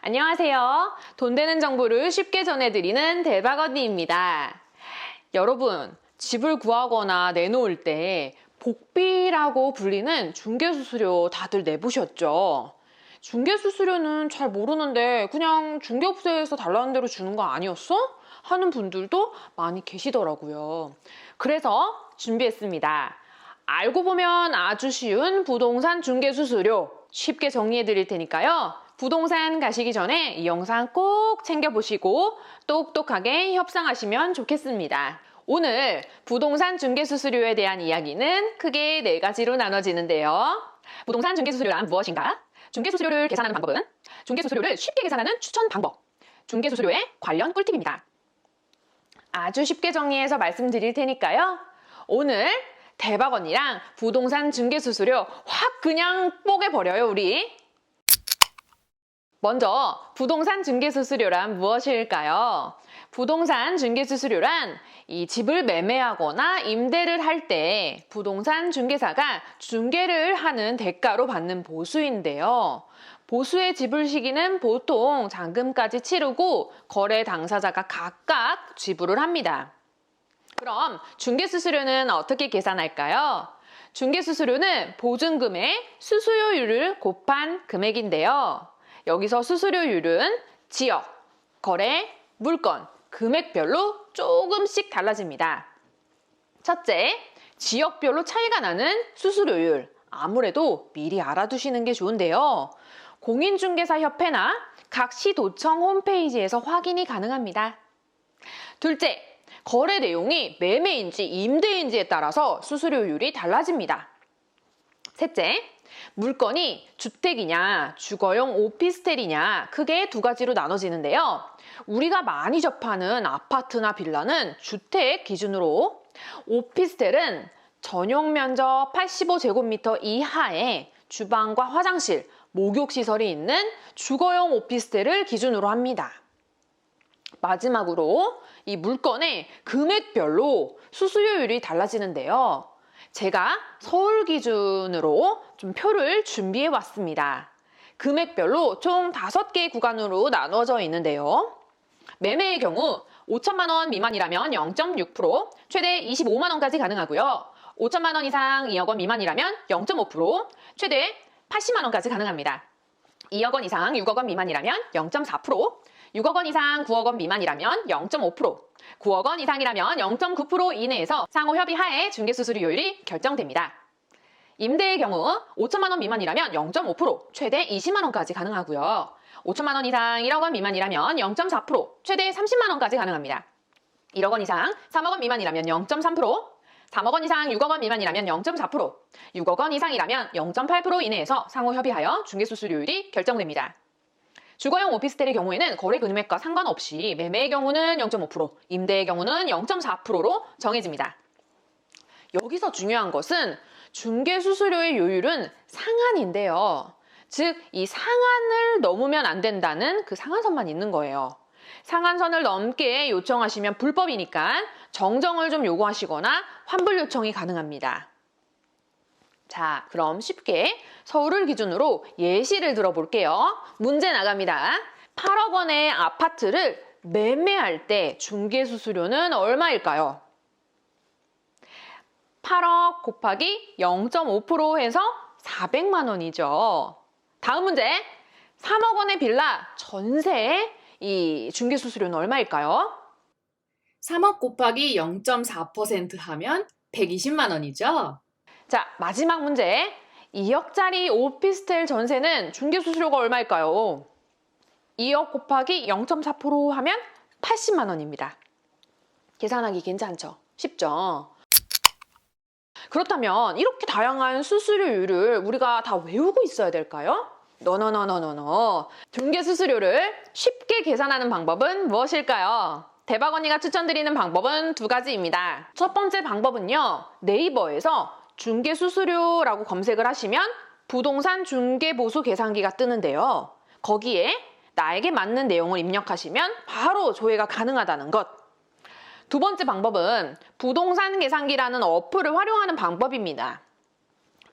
안녕하세요. 돈 되는 정보를 쉽게 전해드리는 대박 언니입니다. 여러분, 집을 구하거나 내놓을 때 복비라고 불리는 중개수수료 다들 내보셨죠? 중개수수료는 잘 모르는데 그냥 중개업소에서 달라는 대로 주는 거 아니었어? 하는 분들도 많이 계시더라고요. 그래서 준비했습니다. 알고 보면 아주 쉬운 부동산 중개수수료 쉽게 정리해 드릴 테니까요. 부동산 가시기 전에 이 영상 꼭 챙겨보시고 똑똑하게 협상하시면 좋겠습니다. 오늘 부동산 중개수수료에 대한 이야기는 크게 4가지로 나눠지는데요. 부동산 중개수수료란 무엇인가? 중개수수료를 계산하는 방법은 중개수수료를 쉽게 계산하는 추천 방법, 중개수수료의 관련 꿀팁입니다. 아주 쉽게 정리해서 말씀드릴 테니까요. 오늘 대박 언니랑 부동산 중개수수료 확 그냥 뽀개버려요, 우리. 먼저 부동산 중개수수료란 무엇일까요? 부동산 중개수수료란 이 집을 매매하거나 임대를 할 때 부동산 중개사가 중개를 하는 대가로 받는 보수인데요. 보수의 지불 시기는 보통 잔금까지 치르고 거래 당사자가 각각 지불을 합니다. 그럼 중개수수료는 어떻게 계산할까요? 중개수수료는 보증금의 수수료율을 곱한 금액인데요. 여기서 수수료율은 지역, 거래, 물건, 금액별로 조금씩 달라집니다. 첫째, 지역별로 차이가 나는 수수료율. 아무래도 미리 알아두시는 게 좋은데요. 공인중개사협회나 각 시도청 홈페이지에서 확인이 가능합니다. 둘째, 거래 내용이 매매인지 임대인지에 따라서 수수료율이 달라집니다. 셋째, 물건이 주택이냐 주거용 오피스텔이냐 크게 2가지로 나눠지는데요. 우리가 많이 접하는 아파트나 빌라는 주택 기준으로, 오피스텔은 전용 면적 85제곱미터 이하의 주방과 화장실, 목욕시설이 있는 주거용 오피스텔을 기준으로 합니다. 마지막으로 이 물건의 금액별로 수수료율이 달라지는데요. 제가 서울 기준으로 좀 표를 준비해 왔습니다. 금액별로 총 5개 구간으로 나눠져 있는데요. 매매의 경우 5천만 원 미만이라면 0.6%, 최대 25만 원까지 가능하고요. 5천만 원 이상 2억 원 미만이라면 0.5%, 최대 80만 원까지 가능합니다. 2억 원 이상 6억 원 미만이라면 0.4%, 6억 원 이상 9억 원 미만이라면 0.5%, 9억 원 이상이라면 0.9% 이내에서 상호 협의하에 중개수수료율이 결정됩니다. 임대의 경우 5천만 원 미만이라면 0.5%, 최대 20만 원까지 가능하고요. 5천만 원 이상 1억 원 미만이라면 0.4%, 최대 30만 원까지 가능합니다. 1억 원 이상 3억 원 미만이라면 0.3%, 3억 원 이상 6억 원 미만이라면 0.4%, 6억 원 이상이라면 0.8% 이내에서 상호 협의하여 중개수수료율이 결정됩니다. 주거용 오피스텔의 경우에는 거래 금액과 상관없이 매매의 경우는 0.5%, 임대의 경우는 0.4%로 정해집니다. 여기서 중요한 것은 중개수수료의 요율은 상한인데요. 즉, 이 상한을 넘으면 안 된다는 그 상한선만 있는 거예요. 상한선을 넘게 요청하시면 불법이니까 정정을 좀 요구하시거나 환불 요청이 가능합니다. 자, 그럼 쉽게 서울을 기준으로 예시를 들어볼게요. 문제 나갑니다. 8억 원의 아파트를 매매할 때 중개수수료는 얼마일까요? 8억 곱하기 0.5% 해서 400만 원이죠. 다음 문제. 3억 원의 빌라 전세의 이 중개수수료는 얼마일까요? 3억 곱하기 0.4% 하면 120만 원이죠? 자, 마지막 문제. 2억짜리 오피스텔 전세는 중개수수료가 얼마일까요? 2억 곱하기 0.4% 하면 80만 원입니다. 계산하기 괜찮죠? 쉽죠? 그렇다면 이렇게 다양한 수수료율을 우리가 다 외우고 있어야 될까요? 노노노노노노. 중개수수료를 쉽게 계산하는 방법은 무엇일까요? 대박 언니가 추천드리는 방법은 2가지입니다. 첫 번째 방법은요. 네이버에서 중개수수료라고 검색을 하시면 부동산 중개보수 계산기가 뜨는데요. 거기에 나에게 맞는 내용을 입력하시면 바로 조회가 가능하다는 것. 2번째 방법은 부동산 계산기라는 어플을 활용하는 방법입니다.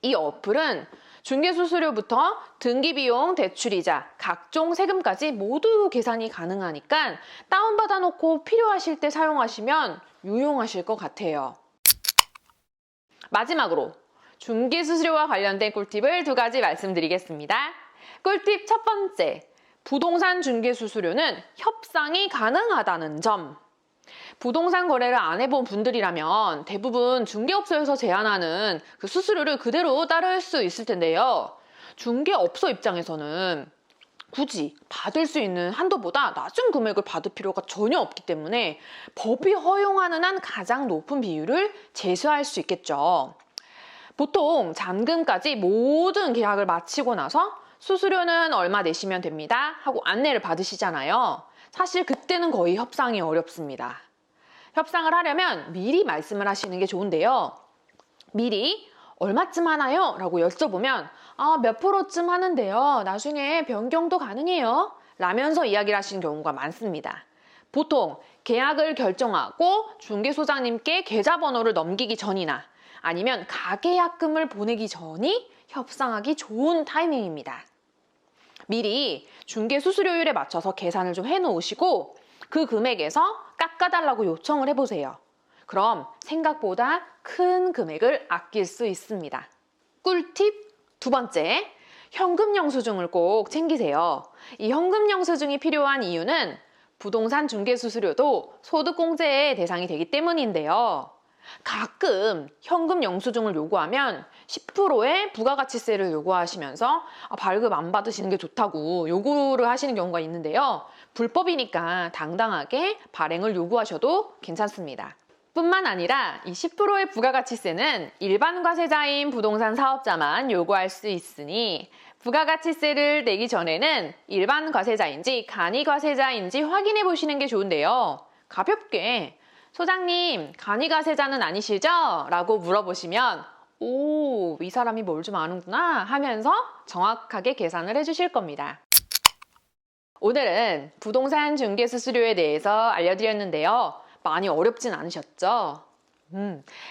이 어플은 중개수수료부터 등기비용, 대출이자, 각종 세금까지 모두 계산이 가능하니까 다운받아 놓고 필요하실 때 사용하시면 유용하실 것 같아요. 마지막으로 중개수수료와 관련된 꿀팁을 2가지 말씀드리겠습니다. 꿀팁 첫 번째, 부동산 중개수수료는 협상이 가능하다는 점. 부동산 거래를 안 해본 분들이라면 대부분 중개업소에서 제한하는 그 수수료를 그대로 따를 수 있을 텐데요. 중개업소 입장에서는 굳이 받을 수 있는 한도보다 낮은 금액을 받을 필요가 전혀 없기 때문에 법이 허용하는 한 가장 높은 비율을 제시할 수 있겠죠. 보통 잔금까지 모든 계약을 마치고 나서 수수료는 얼마 내시면 됩니다 하고 안내를 받으시잖아요. 사실 그때는 거의 협상이 어렵습니다. 협상을 하려면 미리 말씀을 하시는 게 좋은데요. 미리 얼마쯤 하나요? 라고 여쭤보면 몇 프로쯤 하는데요. 나중에 변경도 가능해요. 라면서 이야기를 하시는 경우가 많습니다. 보통 계약을 결정하고 중개소장님께 계좌번호를 넘기기 전이나 아니면 가계약금을 보내기 전이 협상하기 좋은 타이밍입니다. 미리 중개수수료율에 맞춰서 계산을 좀 해놓으시고 그 금액에서 깎아달라고 요청을 해보세요. 그럼 생각보다 큰 금액을 아낄 수 있습니다. 꿀팁 2번째, 현금 영수증을 꼭 챙기세요. 이 현금 영수증이 필요한 이유는 부동산 중개수수료도 소득공제의 대상이 되기 때문인데요. 가끔 현금 영수증을 요구하면 10%의 부가가치세를 요구하시면서 발급 안 받으시는 게 좋다고 요구를 하시는 경우가 있는데요. 불법이니까 당당하게 발행을 요구하셔도 괜찮습니다. 뿐만 아니라 이 10%의 부가가치세는 일반 과세자인 부동산 사업자만 요구할 수 있으니 부가가치세를 내기 전에는 일반 과세자인지 간이 과세자인지 확인해 보시는 게 좋은데요. 가볍게 소장님, 간이가세자는 아니시죠? 라고 물어보시면 이 사람이 뭘 좀 아는구나 하면서 정확하게 계산을 해주실 겁니다. 오늘은 부동산 중개수수료에 대해서 알려드렸는데요. 많이 어렵진 않으셨죠?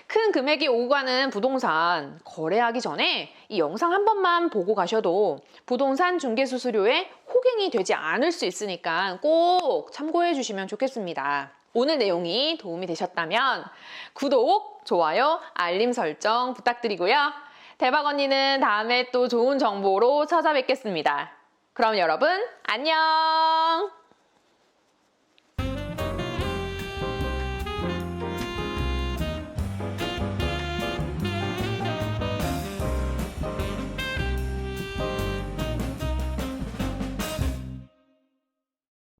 큰 금액이 오고 가는 부동산 거래하기 전에 이 영상 한 번만 보고 가셔도 부동산 중개수수료에 호갱이 되지 않을 수 있으니까 꼭 참고해 주시면 좋겠습니다. 오늘 내용이 도움이 되셨다면 구독, 좋아요, 알림 설정 부탁드리고요. 대박 언니는 다음에 또 좋은 정보로 찾아뵙겠습니다. 그럼 여러분 안녕!